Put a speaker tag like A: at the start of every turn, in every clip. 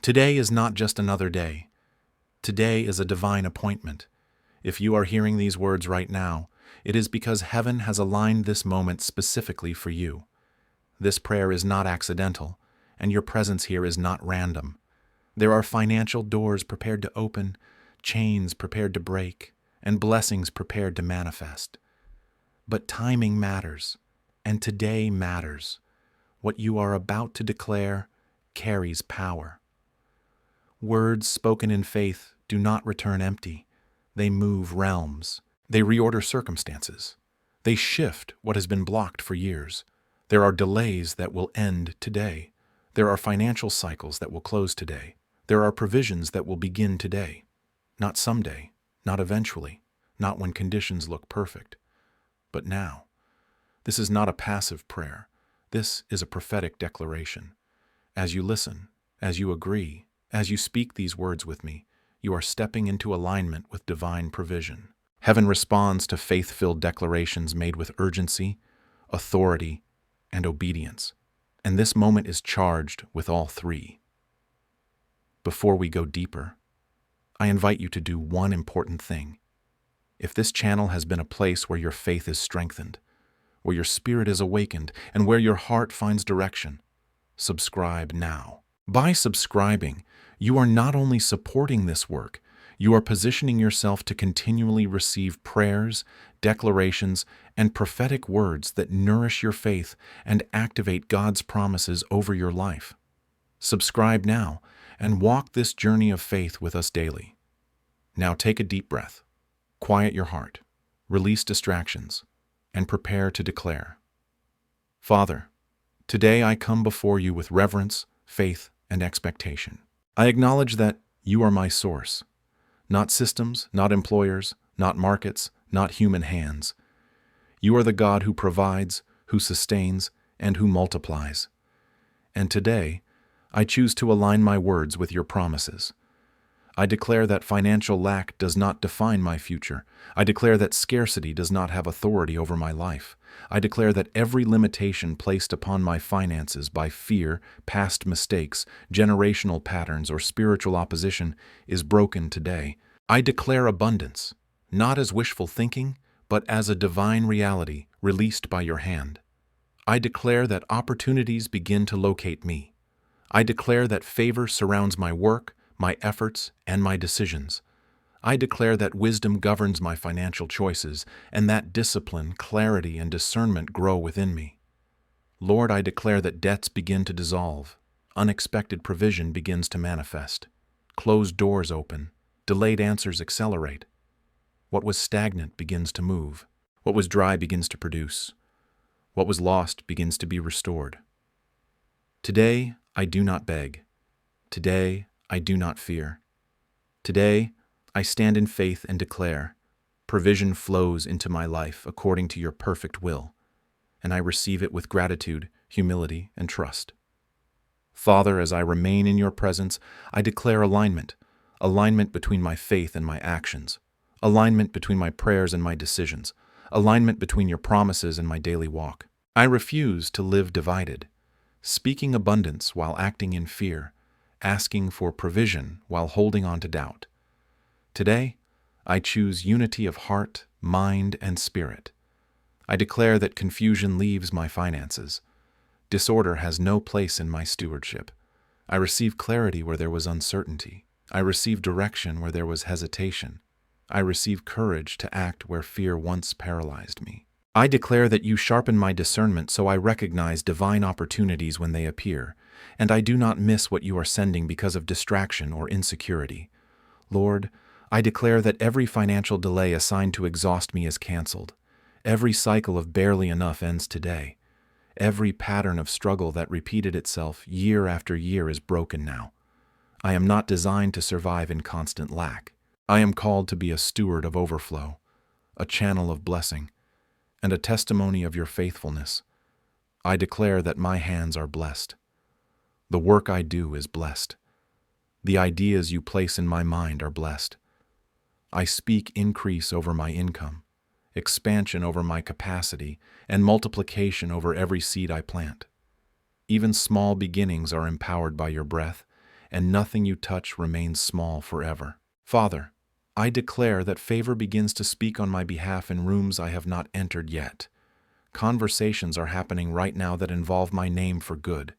A: Today is not just another day. Today is a divine appointment. If you are hearing these words right now, it is because heaven has aligned this moment specifically for you. This prayer is not accidental, and your presence here is not random. There are financial doors prepared to open, chains prepared to break, and blessings prepared to manifest. But timing matters, and today matters. What you are about to declare carries power. Words spoken in faith do not return empty. They move realms. They reorder circumstances. They shift what has been blocked for years. There are delays that will end today. There are financial cycles that will close today. There are provisions that will begin today. Not someday, not eventually, not when conditions look perfect, but now. This is not a passive prayer. This is a prophetic declaration. As you listen, as you agree, as you speak these words with me, you are stepping into alignment with divine provision. Heaven responds to faith-filled declarations made with urgency, authority, and obedience. And this moment is charged with all three. Before we go deeper, I invite you to do one important thing. If this channel has been a place where your faith is strengthened, where your spirit is awakened, and where your heart finds direction, subscribe now. By subscribing, you are not only supporting this work, you are positioning yourself to continually receive prayers, declarations, and prophetic words that nourish your faith and activate God's promises over your life. Subscribe now and walk this journey of faith with us daily. Now take a deep breath, quiet your heart, release distractions, and prepare to declare. Father, today I come before you with reverence, faith, and expectation. I acknowledge that you are my source. Not systems, not employers, not markets, not human hands. You are the God who provides, who sustains, and who multiplies. And today, I choose to align my words with your promises. I declare that financial lack does not define my future. I declare that scarcity does not have authority over my life. I declare that every limitation placed upon my finances by fear, past mistakes, generational patterns, or spiritual opposition is broken today. I declare abundance, not as wishful thinking, but as a divine reality released by your hand. I declare that opportunities begin to locate me. I declare that favor surrounds my work, my efforts, and my decisions. I declare that wisdom governs my financial choices, and that discipline, clarity, and discernment grow within me. Lord, I declare that debts begin to dissolve, unexpected provision begins to manifest, closed doors open, delayed answers accelerate. What was stagnant begins to move. What was dry begins to produce. What was lost begins to be restored. Today, I do not beg. Today, I do not fear. Today, I stand in faith and declare, provision flows into my life according to your perfect will, and I receive it with gratitude, humility, and trust. Father, as I remain in your presence, I declare alignment between my faith and my actions, alignment between my prayers and my decisions, alignment between your promises and my daily walk. I refuse to live divided, speaking abundance while acting in fear, asking for provision while holding on to doubt. Today, I choose unity of heart, mind, and spirit. I declare that confusion leaves my finances. Disorder has no place in my stewardship. I receive clarity where there was uncertainty. I receive direction where there was hesitation. I receive courage to act where fear once paralyzed me. I declare that you sharpen my discernment so I recognize divine opportunities when they appear, and I do not miss what you are sending because of distraction or insecurity. Lord, I declare that every financial delay assigned to exhaust me is canceled. Every cycle of barely enough ends today. Every pattern of struggle that repeated itself year after year is broken now. I am not designed to survive in constant lack. I am called to be a steward of overflow, a channel of blessing, and a testimony of your faithfulness. I declare that my hands are blessed. The work I do is blessed. The ideas you place in my mind are blessed. I speak increase over my income, expansion over my capacity, and multiplication over every seed I plant. Even small beginnings are empowered by your breath, and nothing you touch remains small forever. Father, I declare that favor begins to speak on my behalf in rooms I have not entered yet. Conversations are happening right now that involve my name for good.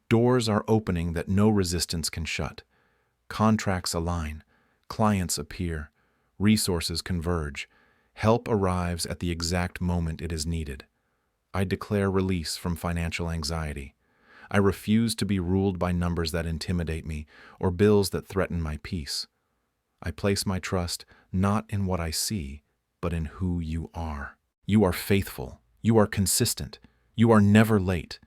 A: Doors are opening that no resistance can shut. Contracts align, clients appear, resources converge, help arrives at the exact moment it is needed. I declare release from financial anxiety. I refuse to be ruled by numbers that intimidate me or bills that threaten my peace. I place my trust not in what I see, but in who you are. You are faithful, you are consistent, you are never late,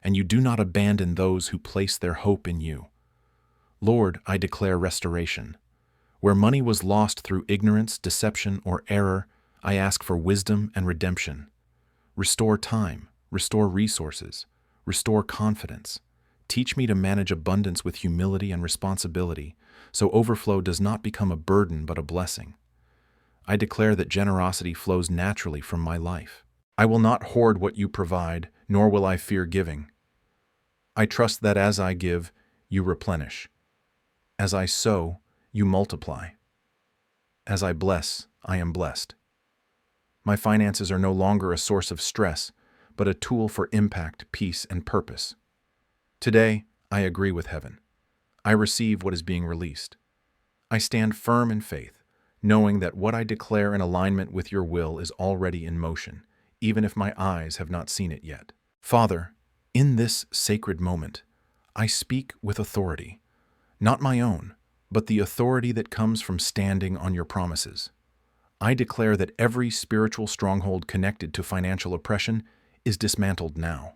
A: and you do not abandon those who place their hope in you. Lord, I declare restoration. Where money was lost through ignorance, deception, or error, I ask for wisdom and redemption. Restore time, restore resources, restore confidence. Teach me to manage abundance with humility and responsibility, so overflow does not become a burden but a blessing. I declare that generosity flows naturally from my life. I will not hoard what you provide, nor will I fear giving. I trust that as I give, you replenish. As I sow, you multiply. As I bless, I am blessed. My finances are no longer a source of stress, but a tool for impact, peace, and purpose. Today, I agree with heaven. I receive what is being released. I stand firm in faith, knowing that what I declare in alignment with your will is already in motion, even if my eyes have not seen it yet. Father, in this sacred moment, I speak with authority. Not my own, but the authority that comes from standing on your promises. I declare that every spiritual stronghold connected to financial oppression is dismantled now.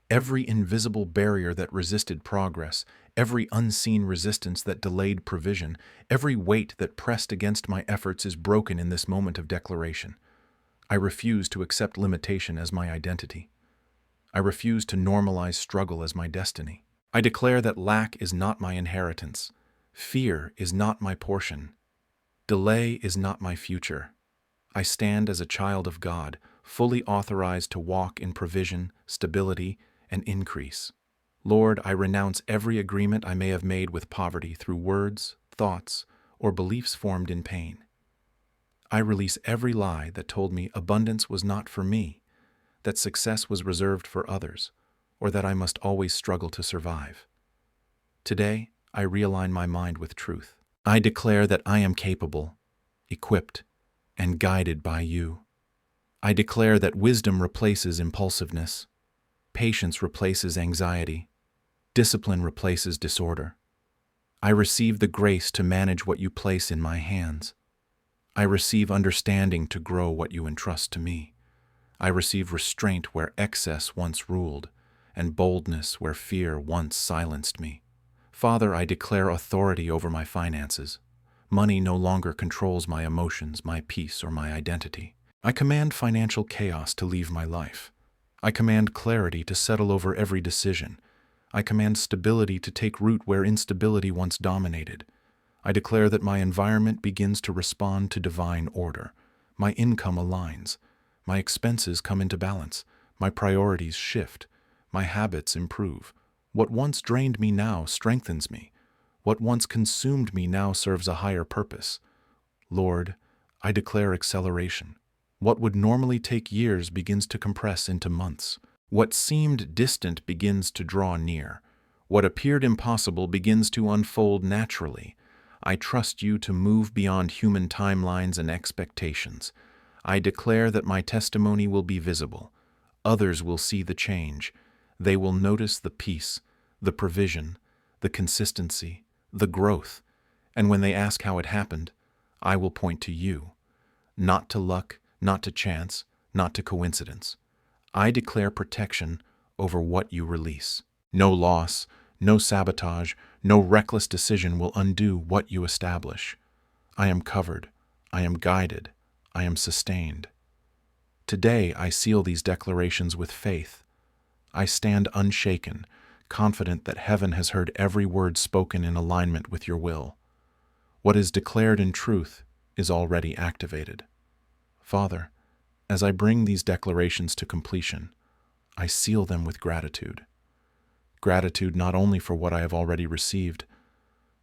A: Every invisible barrier that resisted progress, every unseen resistance that delayed provision, every weight that pressed against my efforts is broken in this moment of declaration. I refuse to accept limitation as my identity. I refuse to normalize struggle as my destiny. I declare that lack is not my inheritance. Fear is not my portion. Delay is not my future. I stand as a child of God, fully authorized to walk in provision, stability, and increase. Lord, I renounce every agreement I may have made with poverty through words, thoughts, or beliefs formed in pain. I release every lie that told me abundance was not for me, that success was reserved for others, or that I must always struggle to survive. Today, I realign my mind with truth. I declare that I am capable, equipped, and guided by you. I declare that wisdom replaces impulsiveness, patience replaces anxiety, discipline replaces disorder. I receive the grace to manage what you place in my hands. I receive understanding to grow what you entrust to me. I receive restraint where excess once ruled, and boldness where fear once silenced me. Father, I declare authority over my finances. Money no longer controls my emotions, my peace, or my identity. I command financial chaos to leave my life. I command clarity to settle over every decision. I command stability to take root where instability once dominated. I declare that my environment begins to respond to divine order. My income aligns. My expenses come into balance. My priorities shift. My habits improve. What once drained me now strengthens me. What once consumed me now serves a higher purpose. Lord, I declare acceleration. What would normally take years begins to compress into months. What seemed distant begins to draw near. What appeared impossible begins to unfold naturally. I trust you to move beyond human timelines and expectations. I declare that my testimony will be visible. Others will see the change. They will notice the peace, the provision, the consistency, the growth. And when they ask how it happened, I will point to you. Not to luck, not to chance, not to coincidence. I declare protection over what you release. No loss, no sabotage, no reckless decision will undo what you establish. I am covered. I am guided. I am sustained. Today I seal these declarations with faith. I stand unshaken, confident that heaven has heard every word spoken in alignment with your will. What is declared in truth is already activated. Father, as I bring these declarations to completion, I seal them with gratitude. Gratitude not only for what I have already received,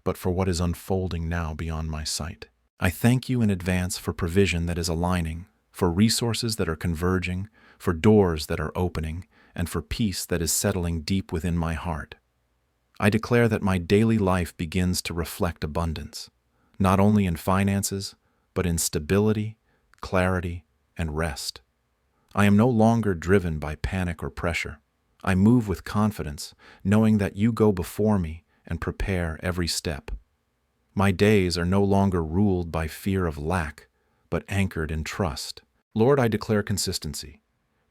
A: but for what is unfolding now beyond my sight. I thank you in advance for provision that is aligning, for resources that are converging, for doors that are opening, and for peace that is settling deep within my heart. I declare that my daily life begins to reflect abundance, not only in finances, but in stability, clarity, and rest. I am no longer driven by panic or pressure. I move with confidence, knowing that you go before me and prepare every step. My days are no longer ruled by fear of lack, but anchored in trust. Lord, I declare consistency.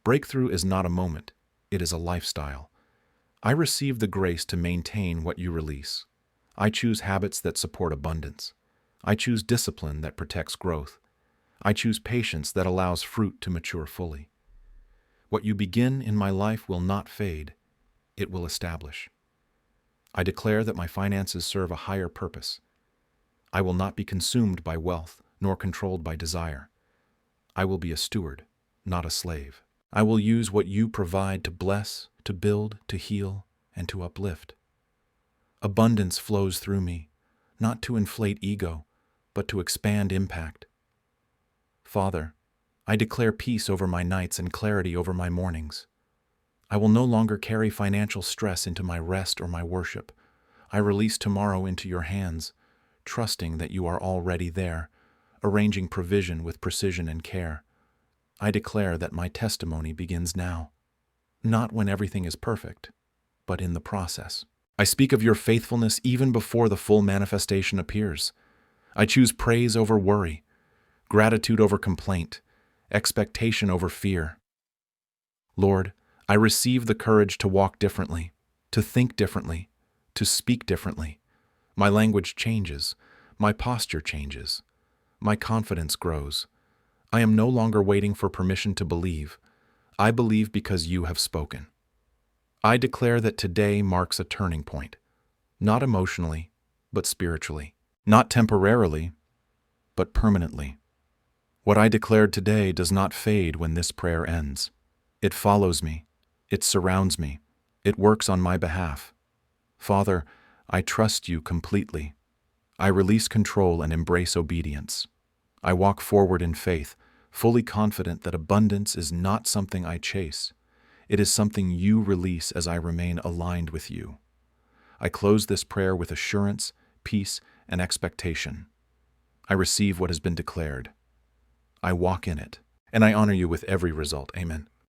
A: Breakthrough is not a moment, it is a lifestyle. I receive the grace to maintain what you release. I choose habits that support abundance. I choose discipline that protects growth. I choose patience that allows fruit to mature fully. What you begin in my life will not fade, it will establish. I declare that my finances serve a higher purpose. I will not be consumed by wealth, nor controlled by desire. I will be a steward, not a slave. I will use what you provide to bless, to build, to heal, and to uplift. Abundance flows through me, not to inflate ego, but to expand impact. Father, I declare peace over my nights and clarity over my mornings. I will no longer carry financial stress into my rest or my worship. I release tomorrow into your hands, trusting that you are already there, arranging provision with precision and care. I declare that my testimony begins now, not when everything is perfect, but in the process. I speak of your faithfulness even before the full manifestation appears. I choose praise over worry, gratitude over complaint, expectation over fear. Lord, I receive the courage to walk differently, to think differently, to speak differently. My language changes, my posture changes, my confidence grows. I am no longer waiting for permission to believe. I believe because you have spoken. I declare that today marks a turning point, not emotionally, but spiritually, not temporarily, but permanently. What I declared today does not fade when this prayer ends. It follows me, it surrounds me, it works on my behalf. Father, I trust you completely. I release control and embrace obedience. I walk forward in faith, fully confident that abundance is not something I chase. It is something you release as I remain aligned with you. I close this prayer with assurance, peace, and expectation. I receive what has been declared. I walk in it, and I honor you with every result. Amen.